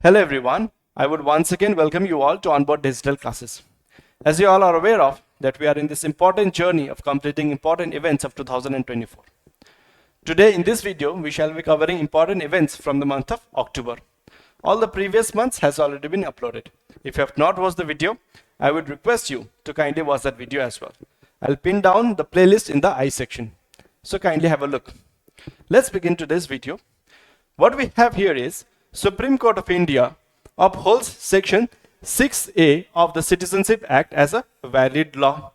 Hello everyone, I would once again welcome you all to Onboard Digital Classes. As you all are aware of, that we are in this important journey of completing important events of 2024. Today in this video, we shall be covering important events from the month of October. All the previous months has already been uploaded. If you have not watched the video, I would request you to kindly watch that video as well. I'll pin down the playlist in the I section. So kindly have a look. Let's begin today's video. What we have here is Supreme Court of India upholds Section 6A of the Citizenship Act as a valid law.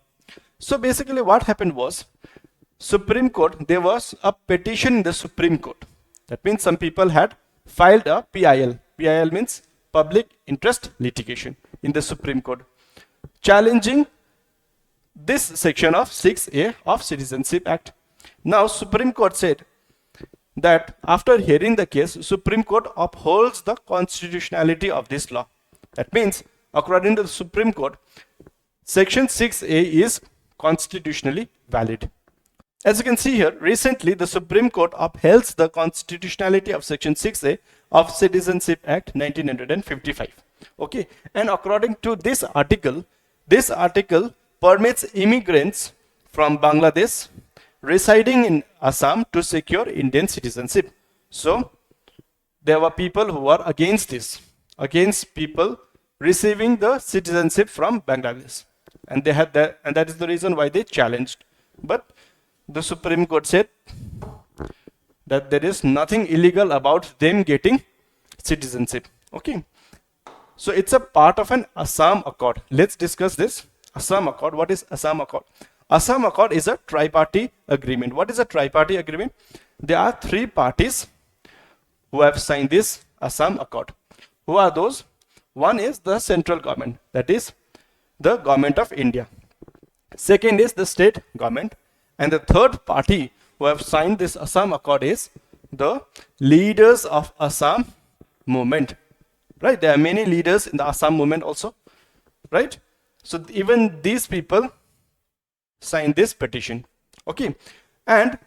So basically what happened was, Supreme Court, there was a petition in the Supreme Court. That means some people had filed a PIL. PIL means Public Interest Litigation in the Supreme Court, challenging this section of 6A of Citizenship Act. Now Supreme Court said that after hearing the case, Supreme Court upholds the constitutionality of this law. That means, according to the Supreme Court, Section 6A is constitutionally valid. As you can see here, recently the Supreme Court upholds the constitutionality of Section 6A of Citizenship Act 1955. Okay, and according to this article permits immigrants from Bangladesh residing in Assam to secure Indian citizenship. So there were people who were against this, against people receiving the citizenship from Bangladesh, and they had that, and that is the reason why they challenged. But the Supreme Court said that there is nothing illegal about them getting citizenship. Okay, so it's a part of an Assam Accord. Let's discuss this Assam Accord. What is Assam Accord? Assam Accord is a tri-party agreement. What is a tri-party agreement? There are three parties who have signed this Assam Accord. Who are those? One is the central government, that is the government of India. Second is the state government. And the third party who have signed this Assam Accord is the leaders of Assam movement. Right? There are many leaders in the Assam movement also. Right? So even these people sign this petition. Okay, and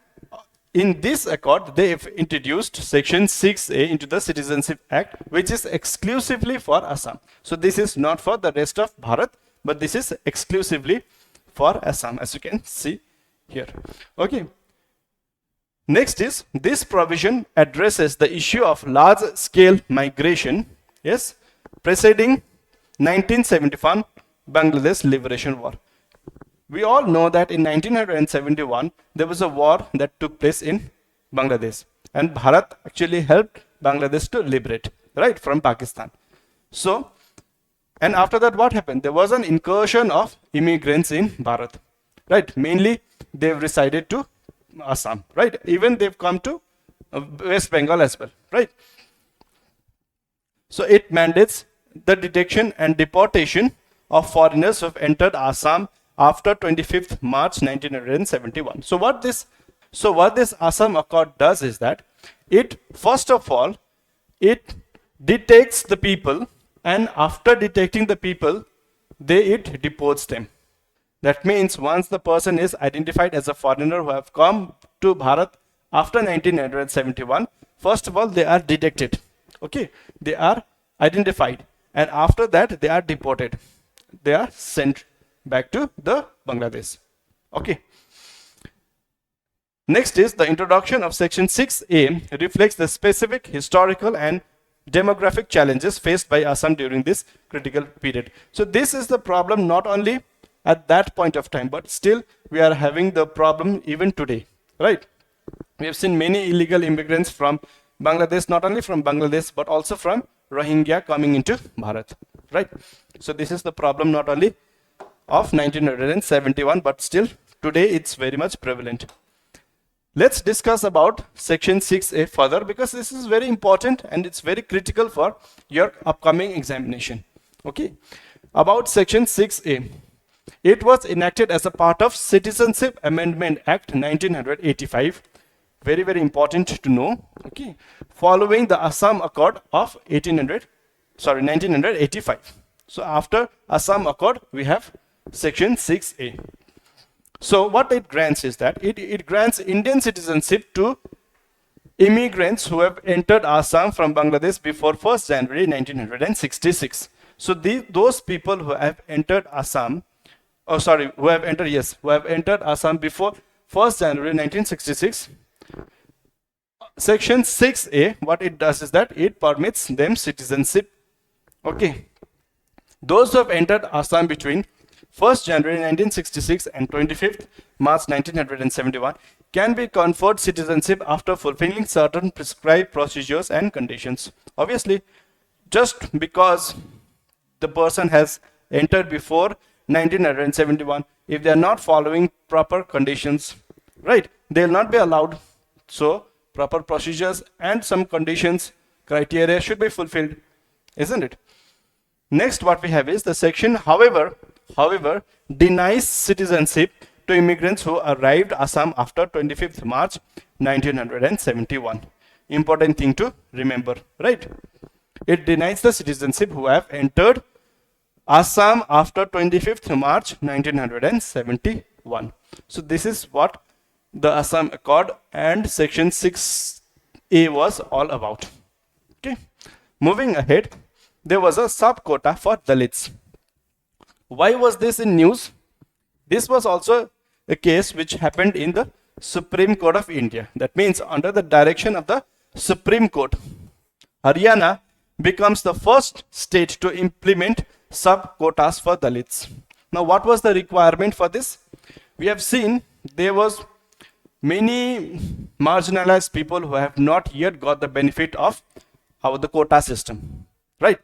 in this accord they have introduced Section 6A into the Citizenship Act, which is exclusively for Assam. So this is not for the rest of Bharat, but this is exclusively for Assam, as you can see here. Okay, next is, this provision addresses the issue of large scale migration, yes, preceding 1971 Bangladesh Liberation War. We all know that in 1971 there was a war that took place in Bangladesh, and Bharat actually helped Bangladesh to liberate, right, from Pakistan. So, and after that what happened? There was an incursion of immigrants in Bharat, right? Mainly they've resided to Assam, right? Even they've come to West Bengal as well, right? So it mandates the detection and deportation of foreigners who have entered Assam after 25th March 1971. So what this Assam Accord does is that it, first of all, it detects the people, and after detecting the people, it deports them. That means once the person is identified as a foreigner who have come to Bharat after 1971, first of all they are detected. Okay, they are identified, and after that they are deported. They are sent back to the Bangladesh. Okay. Next is, the introduction of Section 6A reflects the specific historical and demographic challenges faced by Assam during this critical period. So this is the problem not only at that point of time, but still we are having the problem even today, right? We have seen many illegal immigrants from Bangladesh, not only from Bangladesh but also from Rohingya coming into Bharat, right? So this is the problem not only of 1971, but still today it's very much prevalent. Let's discuss about Section 6A further, because this is very important and it's very critical for your upcoming examination. Okay, about Section 6A, it was enacted as a part of Citizenship Amendment Act 1985. Very, very important to know. Okay, following the Assam Accord of 1985. So after Assam Accord we have Section 6A. So what it grants is that it grants Indian citizenship to immigrants who have entered Assam from Bangladesh before 1st January 1966. So those people who have entered Assam, who have entered Assam before 1st January 1966, Section 6A, what it does is that it permits them citizenship. Okay. Those who have entered Assam between 1st January 1966 and 25th March 1971 can be conferred citizenship after fulfilling certain prescribed procedures and conditions. Obviously, just because the person has entered before 1971, if they are not following proper conditions, right, they will not be allowed. So proper procedures and some conditions, criteria should be fulfilled, isn't it? Next, what we have is the section, however, denies citizenship to immigrants who arrived Assam after 25th March 1971. Important thing to remember, right? It denies the citizenship who have entered Assam after 25th March 1971. So this is what the Assam Accord and Section 6A was all about. Okay. Moving ahead, there was a sub-quota for Dalits. Why was this in news? This was also a case which happened in the Supreme Court of India. That means under the direction of the Supreme Court, Haryana becomes the first state to implement sub-quotas for Dalits. Now, what was the requirement for this? We have seen there was many marginalized people who have not yet got the benefit of the quota system, right?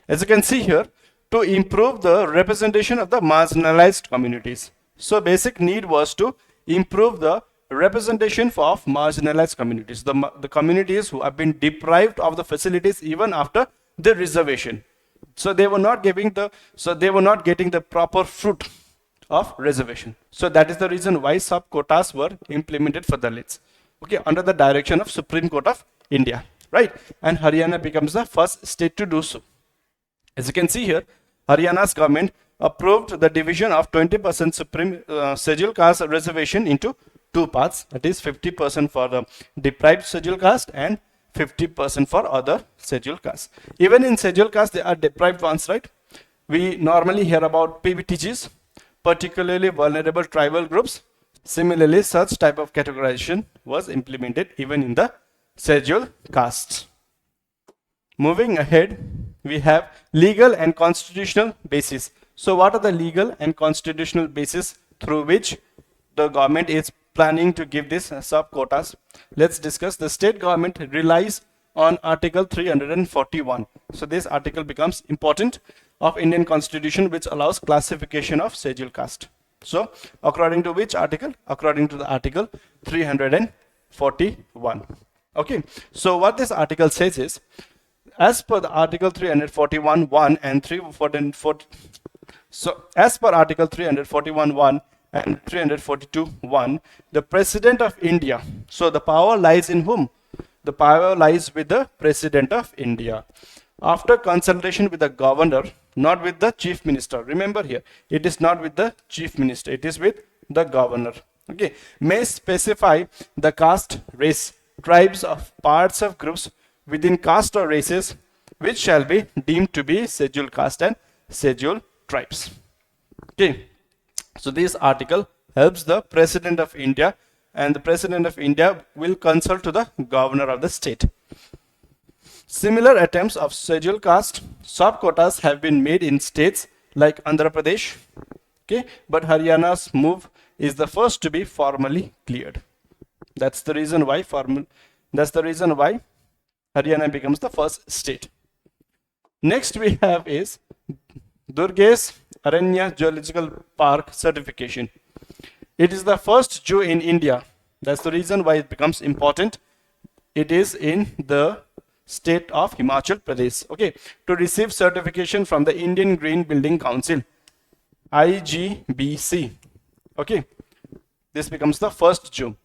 As you can see here, to improve the representation of the marginalized communities. So basic need was to improve the representation of marginalized communities, the communities who have been deprived of the facilities even after the reservation. So they were not getting the proper fruit of reservation. So that is the reason why sub-quotas were implemented for Dalits. Okay, under the direction of Supreme Court of India, right? And Haryana becomes the first state to do so. As you can see here, Haryana's government approved the division of 20% supreme scheduled caste reservation into two parts, that is 50% for the deprived scheduled caste and 50% for other scheduled castes. Even in scheduled caste, they are deprived ones, right? We normally hear about PBTGs, particularly vulnerable tribal groups. Similarly, such type of categorization was implemented even in the scheduled castes. Moving ahead, we have legal and constitutional basis. So what are the legal and constitutional basis through which the government is planning to give this sub-quotas? Let's discuss. The state government relies on Article 341. So this article becomes important of Indian Constitution, which allows classification of scheduled caste. So according to which article? According to the Article 341. Okay. So what this article says is, as per the Article 341(1) and 340, so as per Article 341(1) and 342(1), the President of India. So the power lies in whom? The power lies with the President of India. After consultation with the governor, not with the chief minister. Remember here, it is not with the chief minister, it is with the governor. Okay, may specify the caste, race, tribes of parts of groups within caste or races which shall be deemed to be scheduled caste and scheduled tribes. Okay, so this article helps the President of India, and the President of India will consult to the governor of the state. Similar attempts of scheduled caste sub-quotas have been made in states like Andhra Pradesh, okay, but Haryana's move is the first to be formally cleared. That's the reason why Haryana becomes the first state. Next we have is Durgesh Aranya Geological Park certification. It is the first zoo in India. That's the reason why it becomes important. It is in the state of Himachal Pradesh. Okay, to receive certification from the Indian Green Building Council, IGBC. Okay, this becomes the first zoo.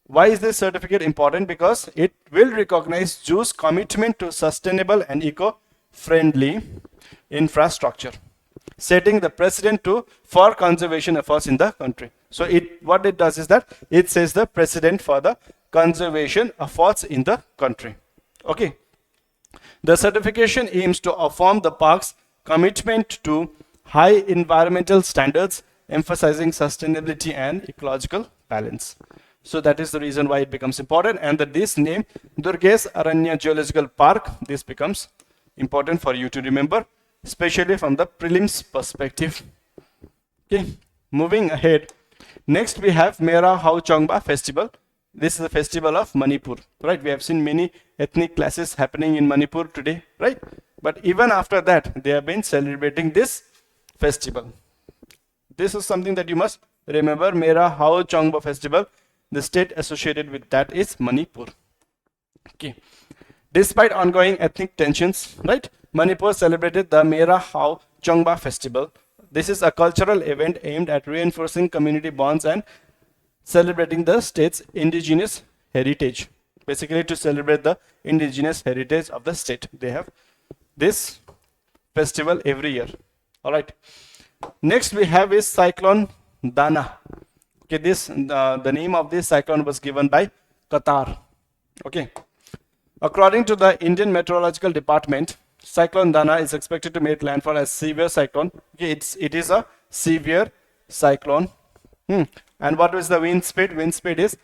Why is this certificate important? Because it will recognize zoos' commitment to sustainable and eco-friendly infrastructure, setting the precedent for conservation efforts in the country. So what it does is that it says the precedent for the conservation efforts in the country. Okay. The certification aims to affirm the park's commitment to high environmental standards, emphasizing sustainability and ecological balance. So that is the reason why it becomes important, and that this name, Durgesh Aranya Geological Park, this becomes important for you to remember, especially from the prelims perspective. Okay, moving ahead. Next we have Mera Hau Chongba Festival. This is the festival of Manipur, right? We have seen many ethnic classes happening in Manipur today, right? But even after that, they have been celebrating this festival. This is something that you must remember. Mera Hau Chongba Festival. The state associated with that is Manipur. Okay. Despite ongoing ethnic tensions, right? Manipur celebrated the Mera Hau Chongba Festival. This is a cultural event aimed at reinforcing community bonds and celebrating the state's indigenous heritage. Basically, to celebrate the indigenous heritage of the state. They have this festival every year. All right. Next we have is Cyclone Dana. Okay, the name of this cyclone was given by Qatar. Okay. According to the Indian Meteorological Department, Cyclone Dana is expected to make landfall as severe cyclone. Okay, it is a severe cyclone. And what is the wind speed? Wind speed is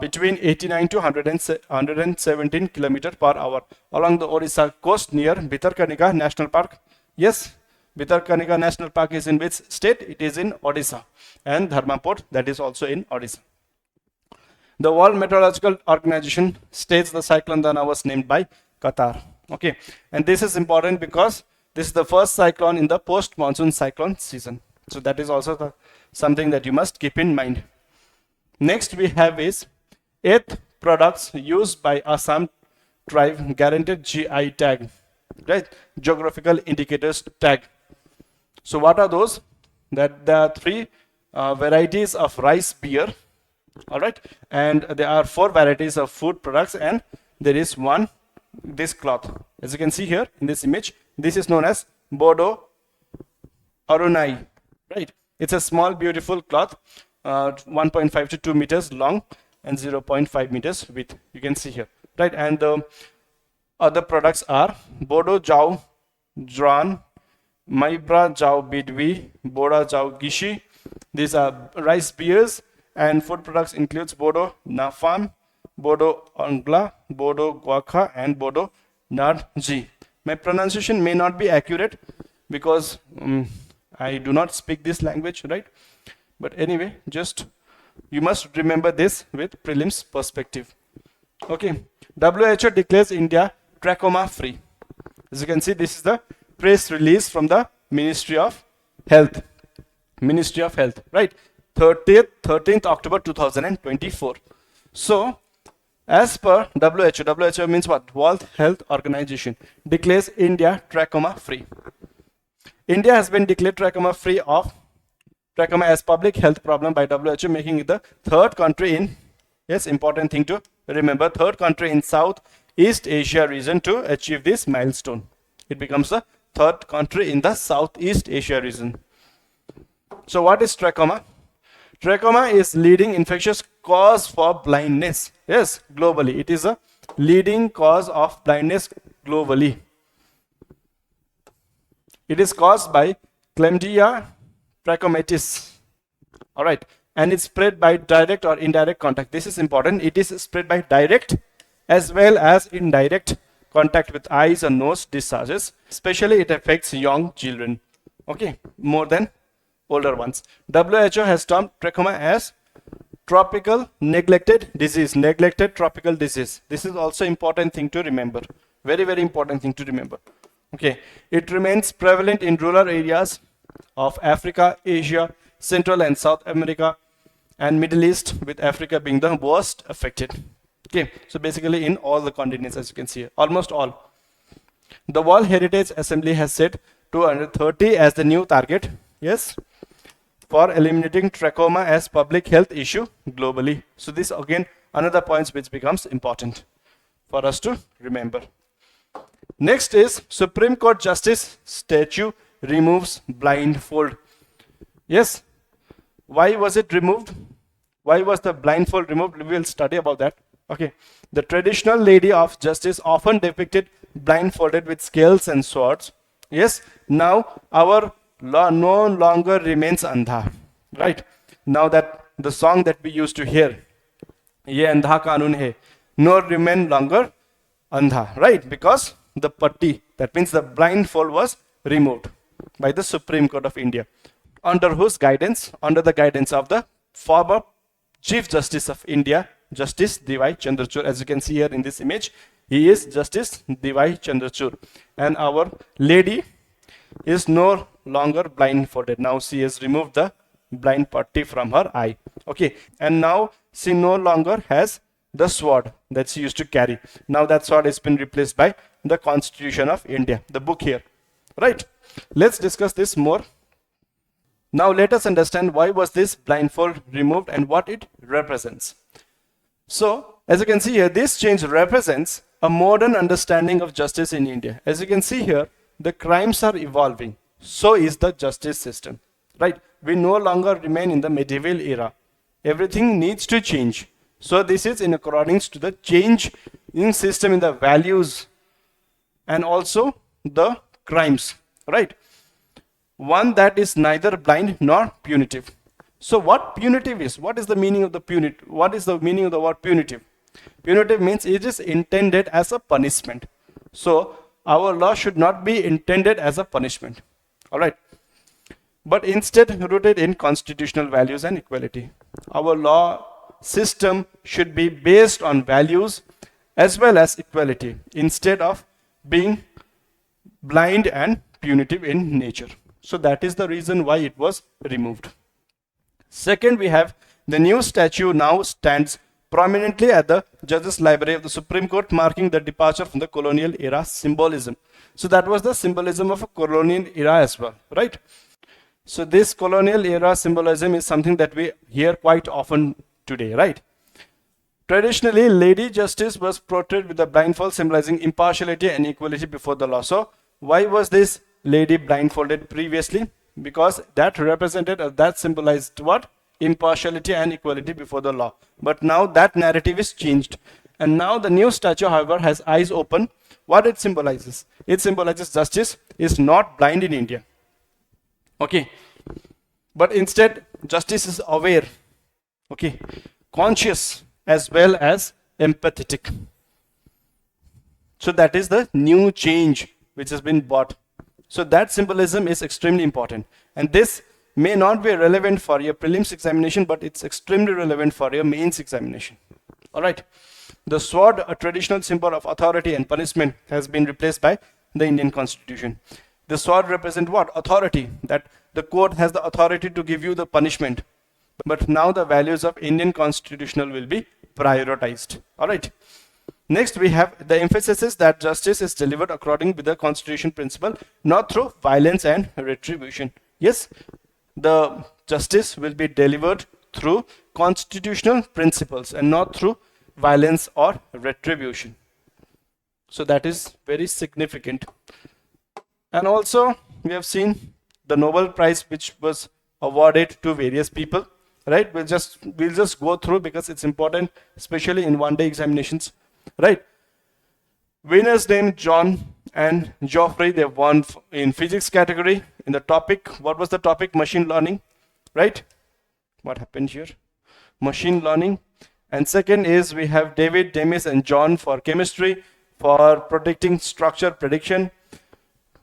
between 89 to 117 km per hour along the Odisha coast near Bhitarkanika National Park. Yes, Bhitarkanika National Park is in which state? It is in Odisha. And Dharmapur, that is also in Odisha. The World Meteorological Organization states the Cyclone Dana was named by Qatar. Okay, and this is important because this is the first cyclone in the post-monsoon cyclone season. So that is also something that you must keep in mind. Next we have is 8 products used by Assam tribe guaranteed GI tag, right? Geographical indicators tag. So what are those? That there are 3 varieties of rice beer, all right, and there are 4 varieties of food products, and there is this cloth. As you can see here in this image, this is known as Bodo Arunai, right? It's a small beautiful cloth, 1.5 to 2 meters long and 0.5 meters width. You can see here, right? And the other products are Bodo Jau Dran, Maibra Jau Bidwi, Boda Jau Gishi. These are rice beers, and food products includes Bodo Nafam, Bodo Angla, Bodo Guakha, and Bodo Narji. My pronunciation may not be accurate because I do not speak this language, right? But anyway, just you must remember this with prelims perspective. Okay, WHO declares India trachoma free. As you can see, this is the press release from the Ministry of Health. Ministry of Health, right? 13th October 2024. So, as per WHO means what? World Health Organization declares India trachoma free. India has been declared trachoma free of trachoma as public health problem by WHO, making it the 3rd country in, yes, important thing to remember, 3rd country in Southeast Asia region to achieve this milestone. It becomes the 3rd country in the Southeast Asia region. So what is trachoma? Trachoma is leading infectious cause for blindness. Yes, globally. It is a leading cause of blindness globally. It is caused by Chlamydia trachomatis. Alright. And it's spread by direct or indirect contact. This is important. It is spread by direct as well as indirect contact with eyes or nose discharges. Especially it affects young children. Okay. More than older ones. WHO has termed trachoma as tropical neglected disease. Neglected tropical disease. This is also important thing to remember. Very, very important thing to remember. Okay. It remains prevalent in rural areas of Africa, Asia, Central and South America, and Middle East, with Africa being the worst affected. Okay. So basically in all the continents, as you can see here, almost all. The World Heritage Assembly has set 230 as the new target. Yes, for eliminating trachoma as public health issue globally. So this again another point which becomes important for us to remember. Next is Supreme Court Justice statue removes blindfold. Yes, Why was it removed? Why was the blindfold removed? We will study about that. Okay. The traditional lady of justice often depicted blindfolded with scales and swords. Yes. Now our law no longer remains andha. Right. Now that the song that we used to hear, ye andha kanun hai, no remain longer andha. Right. Because the patti, that means the blindfold, was removed by the Supreme Court of India. Under whose guidance? Under the guidance of the former Chief Justice of India, Justice D.Y. Chandrachud. As you can see here in this image, he is Justice D.Y. Chandrachud. And our lady is no longer blindfolded. Now she has removed the blind putty from her eye. Okay. And now she no longer has the sword that she used to carry. Now that sword has been replaced by the Constitution of India, the book here. Right. Let's discuss this more. Now let us understand why was this blindfold removed and what it represents. So, as you can see here, this change represents a modern understanding of justice in India. As you can see here, the crimes are evolving. So is the justice system. Right? We no longer remain in the medieval era. Everything needs to change. So this is in accordance to the change in system in the values and also the crimes. Right? One that is neither blind nor punitive. So what punitive is? What is the meaning of the punitive? What is the meaning of the word punitive? Punitive means it is intended as a punishment. So our law should not be intended as a punishment. Alright. But instead rooted in constitutional values and equality. Our law system should be based on values as well as equality instead of being blind and punitive in nature. So that is the reason why it was removed. Second, we have the new statue now stands prominently at the Judges Library of the Supreme Court, marking the departure from the colonial era symbolism. So that was the symbolism of a colonial era as well, right? So this colonial era symbolism is something that we hear quite often today, right? Traditionally, Lady Justice was portrayed with a blindfold symbolizing impartiality and equality before the law. So why was this lady blindfolded previously? Because that represented, that symbolized what? Impartiality and equality before the law. But now that narrative is changed. And now the new statue, however, has eyes open. What it symbolizes? It symbolizes justice is not blind in India. Okay. But instead, justice is aware. Okay. Conscious as well as empathetic. So that is the new change which has been brought. So that symbolism is extremely important. And this may not be relevant for your prelims examination, but it's extremely relevant for your mains examination. Alright. The sword, a traditional symbol of authority and punishment, has been replaced by the Indian Constitution. The sword represents what? Authority. That the court has the authority to give you the punishment. But now the values of Indian Constitutional will be prioritized. Alright. Next, we have the emphasis is that justice is delivered according to the Constitution principle, not through violence and retribution. Yes, the justice will be delivered through constitutional principles and not through violence or retribution. So that is very significant. And also, we have seen the Nobel Prize which was awarded to various people. Right? We'll just go through because it's important, especially in one-day examinations. Right? Winners named John and Geoffrey, they won in physics category. In the topic, what was the topic? Machine learning. Right? What happened here? Machine learning. And second is we have David, Demis and John for chemistry, for predicting structure prediction.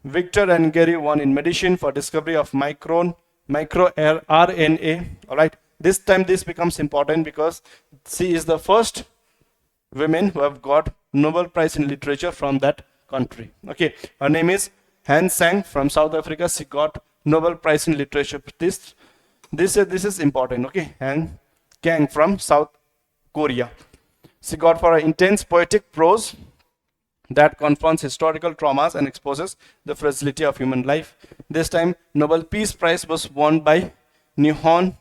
Victor and Gary won in medicine for discovery of micro RNA. Alright. This time this becomes important because she is the first women who have got Nobel Prize in Literature from that country. Okay, her name is Han Sang from South Africa. She got Nobel Prize in Literature. This is important. Okay, Han Kang from South Korea. She got for her intense poetic prose that confronts historical traumas and exposes the fragility of human life. This time, Nobel Peace Prize was won by Nihon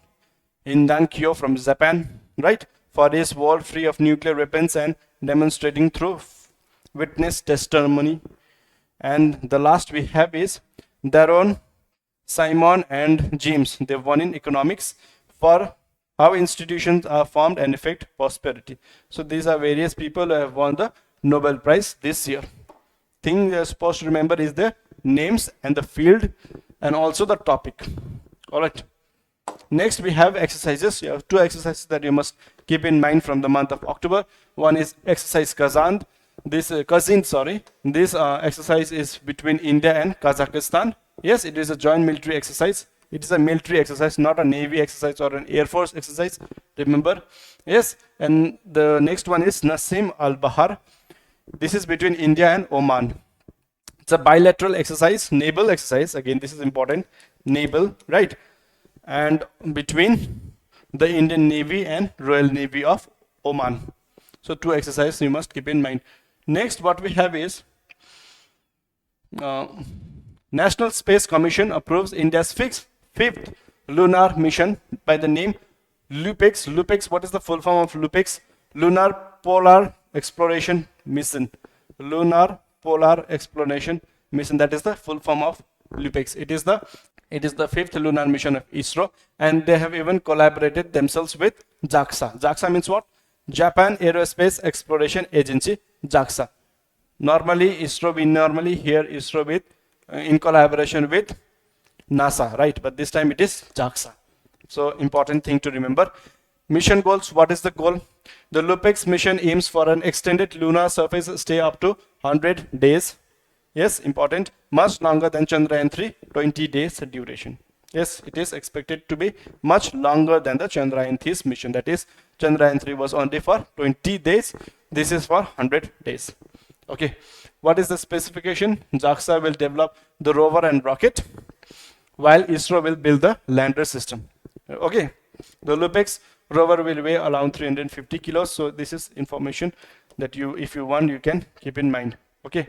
Indankyo from Japan, right? For his world free of nuclear weapons and demonstrating through witness testimony. And the last we have is Daron, Simon and James. They won in economics for how institutions are formed and affect prosperity. So these are various people who have won the Nobel Prize this year. Thing you're supposed to remember is the names and the field and also the topic. Alright. Next we have exercises. You have two exercises that you must keep in mind from the month of October. One is exercise Kazan. This This exercise is between India and Kazakhstan. Yes, it is a joint military exercise. It is a military exercise, not a Navy exercise or an Air Force exercise. Remember? Yes. And the next one is Nasim al-Bahar. This is between India and Oman. It's a bilateral exercise, naval exercise. Again, this is important. Naval, right? And between the Indian Navy and Royal Navy of Oman. So two exercises you must keep in mind. Next, what we have is National Space Commission approves India's fifth lunar mission by the name LUPEX. LUPEX, what is the full form of LUPEX? Lunar Polar Exploration Mission. Lunar Polar Exploration Mission. That is the full form of LUPEX. It is the fifth lunar mission of ISRO, and they have even collaborated themselves with JAXA. JAXA means what? Japan Aerospace Exploration Agency, JAXA. Normally ISRO, we normally hear ISRO with in collaboration with NASA, right? But this time it is JAXA. So important thing to remember. Mission goals. What is the goal? The LUPEX mission aims for an extended lunar surface stay up to 100 days. Yes, important. Much longer than Chandrayaan-3, 20 days duration. Yes, it is expected to be much longer than the Chandrayaan-3's mission. That is, Chandrayaan-3 was only for 20 days. This is for 100 days. Okay. What is the specification? JAXA will develop the rover and rocket, while ISRO will build the lander system. Okay. The LUPEX rover will weigh around 350 kilos. So this is information that you, if you want, you can keep in mind. Okay.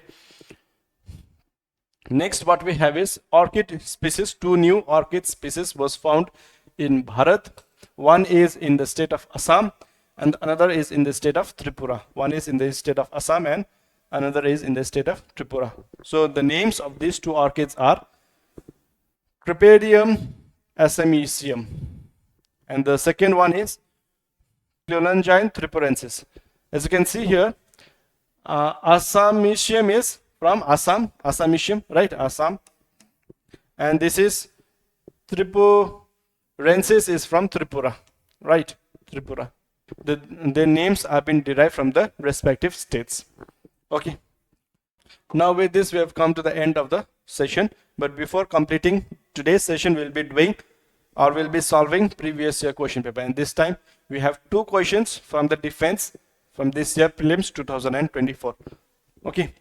Next, what we have is orchid species. Two new orchid species was found in Bharat. One is in the state of Assam and another is in the state of Tripura. One is in the state of Assam and another is in the state of Tripura. So the names of these two orchids are Creparium assamesium, and the second one is Cleolangine tripurensis. As you can see here, assamesium is from Assam, assamesium, right? Assam. And this is tripurensis is from Tripura, right? Tripura. The names have been derived from the respective states. Okay. Now with this we have come to the end of the session. But before completing today's session, we'll be doing or we'll be solving previous year question paper. And this time we have two questions from the defense from this year prelims 2024. Okay.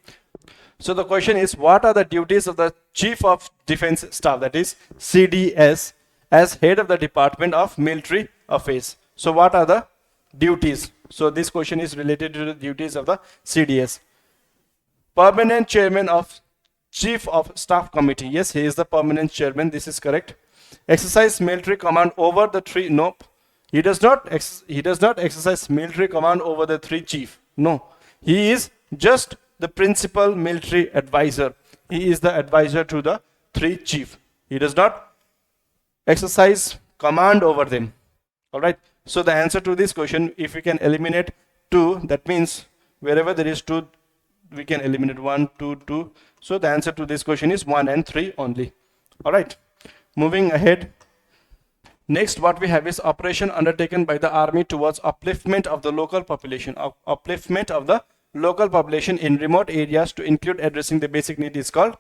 So the question is, what are the duties of the Chief of Defense Staff, that is CDS, as head of the Department of Military Affairs? So what are the duties? So this question is related to the duties of the CDS. Permanent chairman of Chief of Staff Committee. Yes, he is the permanent chairman. This is correct. Exercise military command over the three. Nope. He does not exercise military command over the three chief. No. He is just the principal military advisor. He is the advisor to the three chief. He does not exercise command over them. All right. So the answer to this question, if we can eliminate 2, that means wherever there is 2, we can eliminate 1, 2, 2. So the answer to this question is 1 and 3 only. All right. Moving ahead. Next, what we have is operation undertaken by the army towards upliftment of the local population. Upliftment of the local population in remote areas to include addressing the basic need is called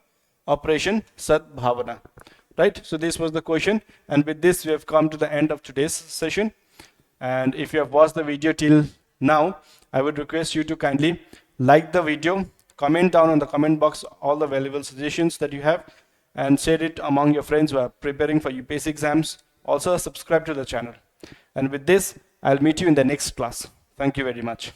Operation Sadbhavana. Right. So this was the question. And with this, we have come to the end of today's session. And if you have watched the video till now, I would request you to kindly like the video, comment down on the comment box all the valuable suggestions that you have, and share it among your friends who are preparing for UPSC exams. Also subscribe to the channel. And with this, I'll meet you in the next class. Thank you very much.